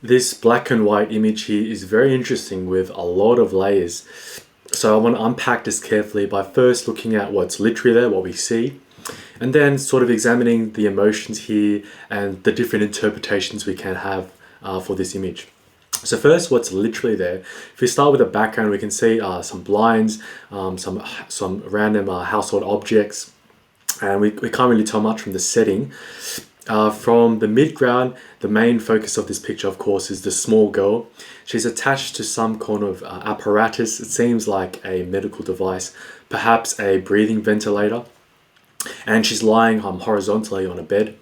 This black and white image here is very interesting with a lot of layers. So I want to unpack this carefully by first looking at what's literally there, what we see, and then sort of examining the emotions here and the different interpretations we can have for this image. So first, what's literally there? If we start with the background, we can see some blinds, some random household objects, and we can't really tell much from the setting. From the midground, the main focus of this picture, of course, is the small girl. She's attached to some kind of apparatus. It seems like a medical device, perhaps a breathing ventilator, and she's lying horizontally on a bed.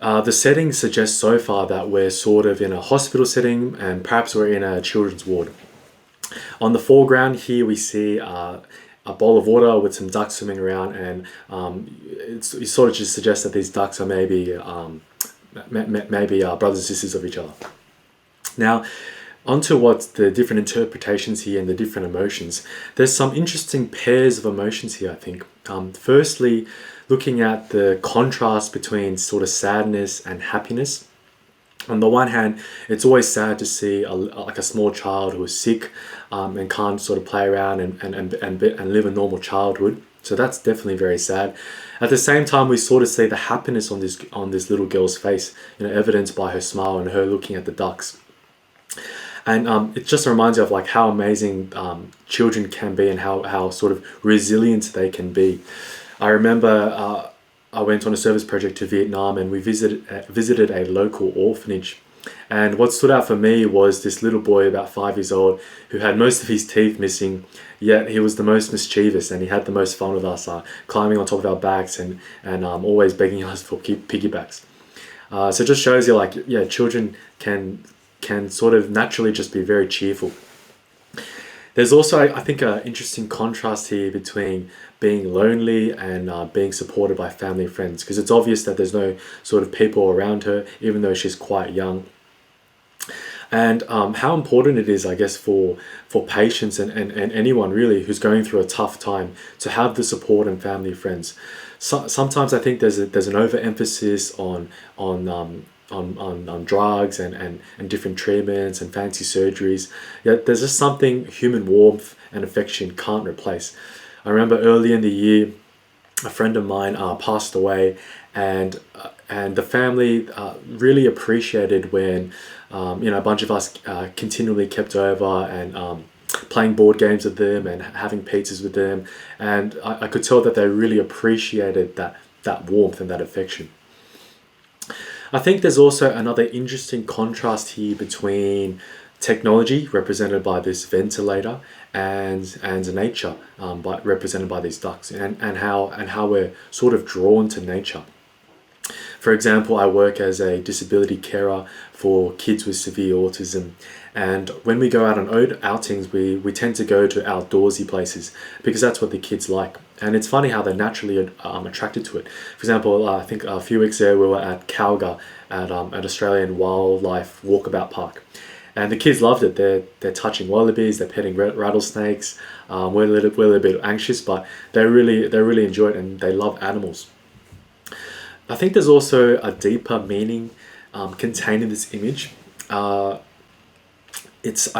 The setting suggests so far that we're sort of in a hospital setting and perhaps we're in a children's ward. On the foreground here we see a bowl of water with some ducks swimming around, and it sort of just suggests that these ducks are maybe brothers and sisters of each other. Now, onto what's the different interpretations here and the different emotions. There's some interesting pairs of emotions here, I think. Firstly, looking at the contrast between sort of sadness and happiness. On the one hand, it's always sad to see like a small child who is sick and can't sort of play around and live a normal childhood. So that's definitely very sad. At the same time, we sort of see the happiness on this little girl's face, evidenced by her smile and her looking at the ducks. And it just reminds you of like how amazing children can be and how sort of resilient they can be. I remember I went on a service project to Vietnam, and we visited a local orphanage. And what stood out for me was this little boy about 5 years old who had most of his teeth missing, yet he was the most mischievous and he had the most fun with us, climbing on top of our backs and always begging us for piggybacks. So it just shows you like, yeah, children can sort of naturally just be very cheerful. There's also, I think, an interesting contrast here between being lonely and being supported by family and friends, because it's obvious that there's no sort of people around her, even though she's quite young. And how important it is, I guess, for patients and anyone really who's going through a tough time to have the support and family and friends. Sometimes I think there's an overemphasis on drugs and different treatments and fancy surgeries. Yet there's just something human warmth and affection can't replace. I remember early in the year, a friend of mine passed away, and the family really appreciated when a bunch of us continually kept over and playing board games with them and having pizzas with them, and I could tell that they really appreciated that warmth and that affection. I think there's also another interesting contrast here between technology, represented by this ventilator, and nature, represented by these ducks, and how we're sort of drawn to nature. For example, I work as a disability carer for kids with severe autism, and when we go out on outings, we tend to go to outdoorsy places because that's what the kids like. And it's funny how they're naturally attracted to it. For example, I think a few weeks ago we were at Calga at Australian Wildlife Walkabout Park, and the kids loved it. They're touching wallabies, they're petting rattlesnakes. We're a little bit anxious, but they really enjoy it and they love animals. I think there's also a deeper meaning contained in this image. I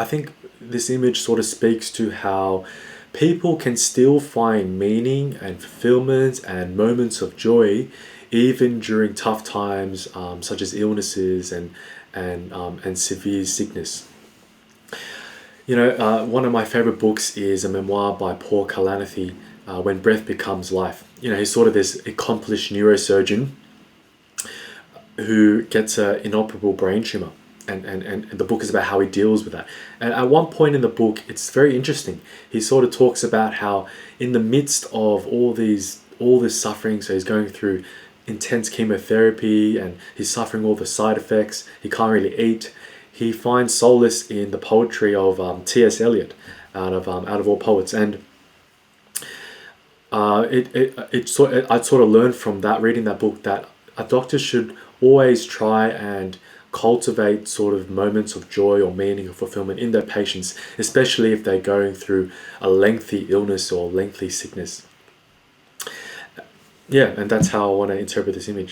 think this image sort of speaks to how people can still find meaning and fulfillment and moments of joy even during tough times, such as illnesses and severe sickness. One of my favorite books is a memoir by Paul Kalanithi, When Breath Becomes Life. He's sort of this accomplished neurosurgeon who gets an inoperable brain tumor, and the book is about how he deals with that. And at one point in the book, it's very interesting. He sort of talks about how in the midst of all this suffering, so he's going through intense chemotherapy and he's suffering all the side effects, he can't really eat, he finds solace in the poetry of T.S. Eliot, out of all poets. And I sort of learned from that, reading that book, that a doctor should always try and cultivate sort of moments of joy or meaning or fulfillment in their patients, especially if they're going through a lengthy illness or lengthy sickness. Yeah, and that's how I want to interpret this image.